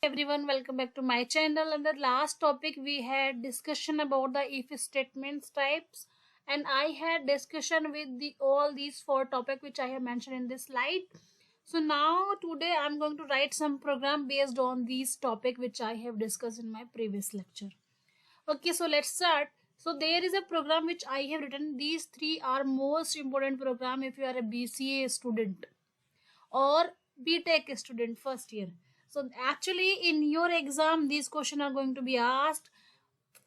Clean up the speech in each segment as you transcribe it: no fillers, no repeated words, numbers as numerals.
Everyone, welcome back to my channel. And the last topic we had discussion about the if statements types, and I had discussion with all these four topic which I have mentioned in this slide. So now today I'm going to write some program based on these topic which I have discussed in my previous lecture. Okay, so let's start. So there is a program which I have written. These three are most important program if you are a BCA student or BTech student first year. So actually in your exam these questions are going to be asked.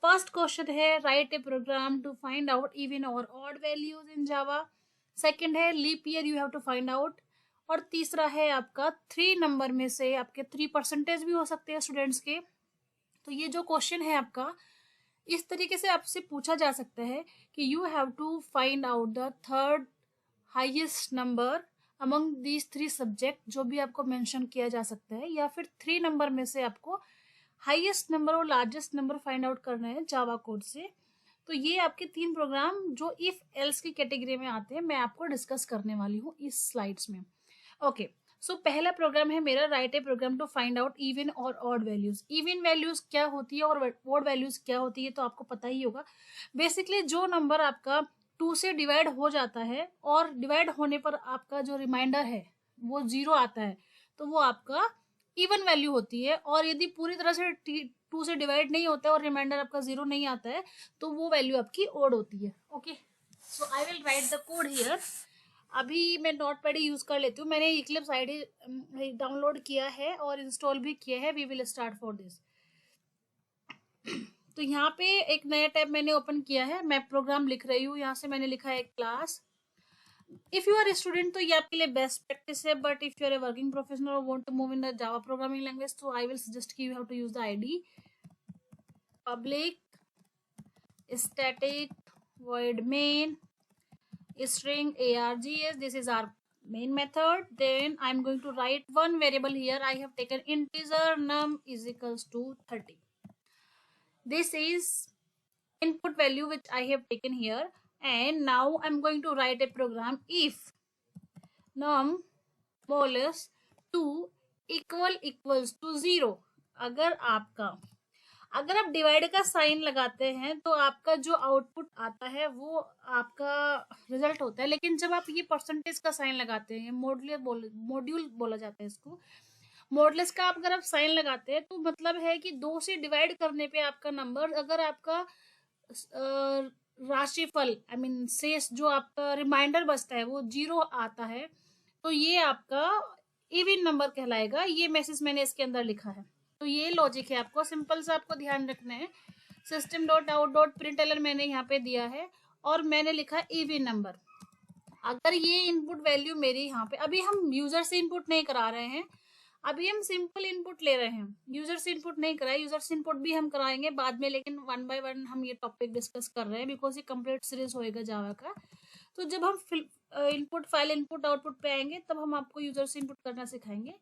First question है write a program to find out even or odd values in Java. Second है leap year you have to find out. और तीसरा है आपका 3 number में से आपके 3% भी हो सकते हैं स्टूडेंट्स के. तो ये जो क्वेश्चन है आपका इस तरीके से आपसे पूछा जा सकता है कि you have to find out the third highest number among these 3 subject जो भी आपको मेंशन किया जा सकता है, या फिर 3 नंबर में से आपको हाईएस्ट नंबर और लार्जेस्ट नंबर फाइंड आउट करना है जावा कोड से. तो ये आपके 3 प्रोग्राम जो इफ एल्स की कैटेगरी में आते हैं मैं आपको डिस्कस करने वाली हूँ इस स्लाइड्स में. ओके, सो पहला प्रोग्राम है मेरा write a program to find out even और ऑड वैल्यूज. इवन वैल्यूज क्या होती है और ऑड वैल्यूज क्या होती है तो आपको पता ही होगा. बेसिकली जो नंबर आपका 2 से डिवाइड हो जाता है और डिवाइड होने पर आपका जो रिमाइंडर है वो 0 आता है तो वो आपका इवन वैल्यू होती है. और यदि पूरी तरह से 2 से डिवाइड नहीं होता है और रिमाइंडर आपका 0 नहीं आता है तो वो वैल्यू आपकी ऑड होती है. Okay, so I will write the code here. अभी मैं नोटपैड यूज कर लेती हूँ. मैंने इक्लिप्स आईडी डाउनलोड किया है और इंस्टॉल भी किया है. We will start for this. तो यहाँ पे एक नया टैब मैंने ओपन किया है. मैं प्रोग्राम लिख रही हूँ. यहाँ से मैंने लिखा है class. If you are student तो ये आपके लिए बेस्ट प्रैक्टिस है, but if you are a working professional और want to move in the Java programming language तो आई विल सजेस्ट कि you have to use the ID public static void main string args. This is our main method. Then I'm going to write one variable here. I have taken integer num is equals to 30. This is input value which I have taken here, and now I'm going to write a program if num modulus 2 equals to 0. अगर आप divide का sign लगाते हैं तो आपका जो output आता है वो आपका रिजल्ट होता है. लेकिन जब आप ये परसेंटेज का साइन लगाते हैं, मॉड्यूल बोला जाता है इसको, मॉडुलस का अगर आप साइन लगाते हैं तो मतलब है कि 2 से डिवाइड करने पे आपका नंबर, अगर आपका राशिफल आई मीन शेष जो आपका रिमाइंडर बचता है वो 0 आता है तो ये आपका इवन नंबर कहलाएगा. ये मैसेज मैंने इसके अंदर लिखा है. तो ये लॉजिक है. आपको सिंपल सा आपको ध्यान रखना है. System dot out dot println मैंने यहाँ पे दिया है और मैंने लिखा इवन नंबर. अगर ये इनपुट वैल्यू मेरी यहाँ पे, अभी हम यूजर से इनपुट नहीं करा रहे हैं, अभी हम सिंपल इनपुट ले रहे हैं. यूजर से इनपुट नहीं कराए. यूजर से इनपुट भी हम कराएंगे बाद में, लेकिन 1 by 1 हम ये टॉपिक डिस्कस कर रहे हैं बिकॉज ये कंप्लीट सीरीज होएगा जावा का. तो जब हम इनपुट फाइल इनपुट आउटपुट पे आएंगे तब हम आपको यूजर से इनपुट करना सिखाएंगे.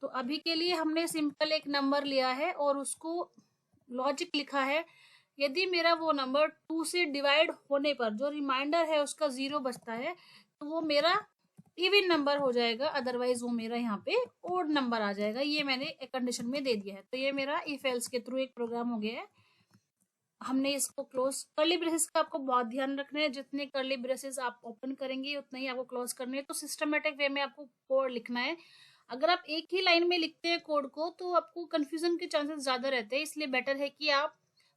तो अभी के लिए हमने सिंपल एक नंबर लिया है और उसको लॉजिक लिखा है. यदि मेरा वो नंबर 2 से डिवाइड होने पर जो रिमाइंडर है उसका 0 बचता है तो वो मेरा इवन नंबर हो जाएगा, अदरवाइज वो मेरा यहाँ पे ओड नंबर आ जाएगा. ये मैंने एक कंडीशन में दे दिया है. तो ये मेरा इफ एल्स के थ्रू एक प्रोग्राम हो गया है. हमने इसको क्लोज. कर्ली ब्रेसेस का आपको बहुत ध्यान रखना है. जितने कर्ली ब्रेसेस आप ओपन करेंगे उतना ही आपको क्लोज करने है. तो सिस्टमेटिक वे में आपको कोड लिखना है. अगर आप एक ही लाइन में लिखते हैं कोड को तो आपको कंफ्यूजन के चांसेस ज्यादा रहते हैं. इसलिए बेटर है कि आप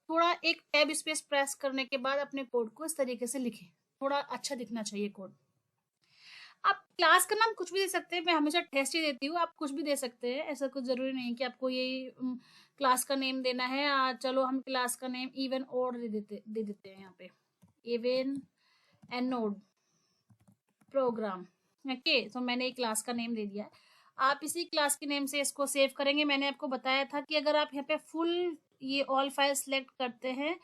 थोड़ा एक टैब स्पेस प्रेस करने के बाद अपने कोड को इस तरीके से लिखें. थोड़ा अच्छा दिखना चाहिए कोड. आप क्लास का नाम कुछ भी दे सकते हैं. मैं हमेशा टेस्ट ही देती हूँ. आप कुछ भी दे सकते हैं. ऐसा कुछ जरूरी नहीं है कि आपको यही क्लास का नेम देना है. चलो हम क्लास का नेम इवन ऑड दे देते हैं. यहाँ पे even and odd program. Okay, तो मैंने एक क्लास का नेम दे दिया है. आप इसी क्लास के नेम से इसको सेव करेंगे. मैंने आपको बताया था कि अगर आप यहाँ पे फुल ये ऑल फाइल सिलेक्ट करते हैं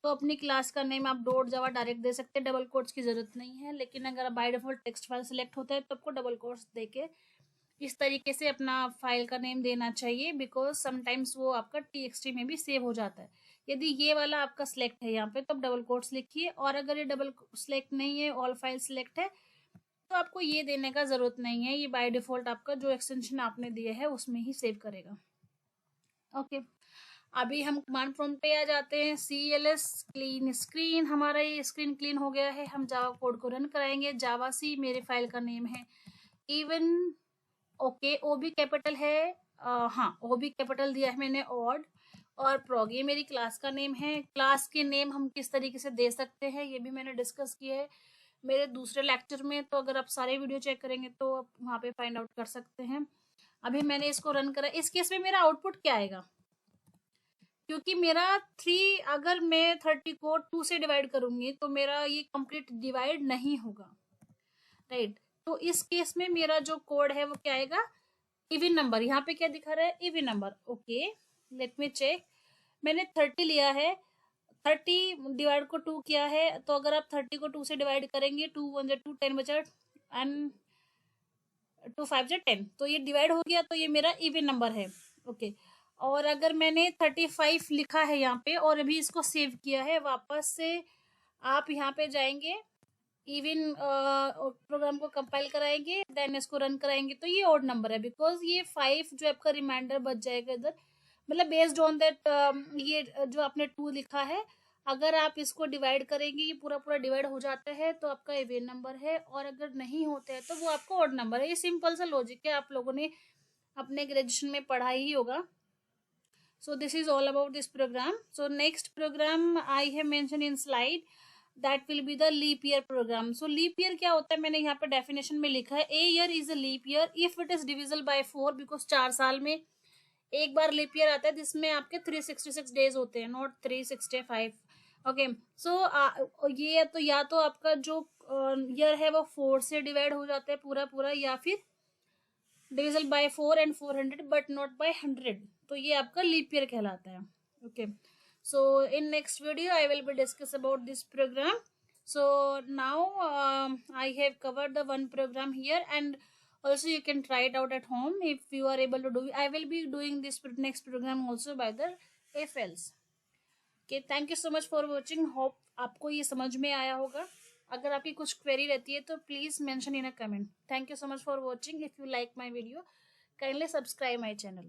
तो अपनी क्लास का नेम आप डॉट जावा डायरेक्ट दे सकते हैं. डबल कोट्स की जरूरत नहीं है. लेकिन अगर by default text file select होता है तो आपको डबल कोट्स देके इस तरीके से अपना फाइल का नेम देना चाहिए बिकॉज समटाइम्स वो आपका txt में भी सेव हो जाता है. यदि ये वाला आपका सिलेक्ट है यहाँ पे तो आप डबल कोट्स लिखिए. और अगर ये डबल सिलेक्ट नहीं है, ऑल फाइल सिलेक्ट है, तो आपको ये देने का जरूरत नहीं है. ये बाय डिफॉल्ट आपका जो एक्सटेंशन आपने दिया है उसमें ही सेव करेगा. ओके, अभी हम कमांड प्रॉम्प्ट पे आ जाते हैं। CLS क्लीन स्क्रीन, हमारा ये स्क्रीन क्लीन हो गया है। हम जावा कोड को रन कराएंगे। जावा सी मेरे फाइल का नेम है। इवन ओके, ओ भी कैपिटल है, हाँ ओ भी कैपिटल दिया है मैंने। और प्रोग ये मेरी क्लास का नेम है। क्लास के नेम हम किस तरीके से दे सकते हैं ये भी मैंने डिस्कस किया है मेरे दूसरे लेक्चर में, तो अगर आप सारे वीडियो चेक करेंगे तो आप वहाँ पे फाइंड आउट कर सकते हैं। अभी मैंने इसको रन करा। इस केस में मेरा आउटपुट क्या आएगा, क्योंकि मेरा 3, अगर मैं 30 को 2 से डिवाइड करूंगी तो मेरा ये कंप्लीट डिवाइड नहीं होगा, राइट। तो इस केस में मेरा जो कोड है वो क्या आएगा, इवन नंबर। यहाँ पे क्या दिखा रहा है, even number. Okay, let me check. मैंने 30 लिया है, 30 डिवाइड को 2 किया है, तो अगर आप 30 को 2 से डिवाइड करेंगे, 2 1 2 10 बचा, एंड 2 5 10, तो ये डिवाइड हो गया, तो ये मेरा इवन नंबर है। ओके, और अगर मैंने 35 लिखा है यहाँ पे और अभी इसको सेव किया है, वापस से आप यहाँ पे जाएंगे, इवन प्रोग्राम को कंपाइल कराएंगे, देन इसको रन कराएंगे, तो ये ऑड नंबर है, बिकॉज ये 5 जो आपका रिमाइंडर बच जाएगा इधर, मतलब बेस्ड ऑन दैट ये जो आपने 2 लिखा है, अगर आप इसको डिवाइड करेंगे, ये पूरा पूरा डिवाइड हो जाता है तो आपका इवन नंबर है, और अगर नहीं होता है तो वो आपका ऑड नंबर है। ये सिंपल सा लॉजिक है, आप लोगों ने अपने ग्रेजुएशन में पढ़ा ही होगा। So this is all about this program. So next program I have mentioned in slide, that will be the leap year program. So leap year क्या होता है, मैंने यहाँ पे डेफिनेशन में लिखा है, a year is a leap year if it is divisible by 4, because 4 साल में एक बार लीप ईयर आता है जिसमें आपके 366 डेज होते हैं, नॉट 365। ओके, सो ये तो या तो आपका जो ईयर है वो 4 से डिवाइड हो जाता है पूरा पूरा, या फिर divisible by 4 and 400 but not by 100, तो ये आपका लीप ईयर कहलाता है। Okay, so in next video I will be discuss about this program. So now I have covered the one program here, and also you can try it out at home if you are able to do. I will be doing this next program also by the if else. Okay, thank you so much for watching. Hope आपको ये समझ में आया होगा। अगर आपकी कुछ query रहती है तो please mention in a comment. Thank you so much for watching. If you like my video, kindly subscribe my channel.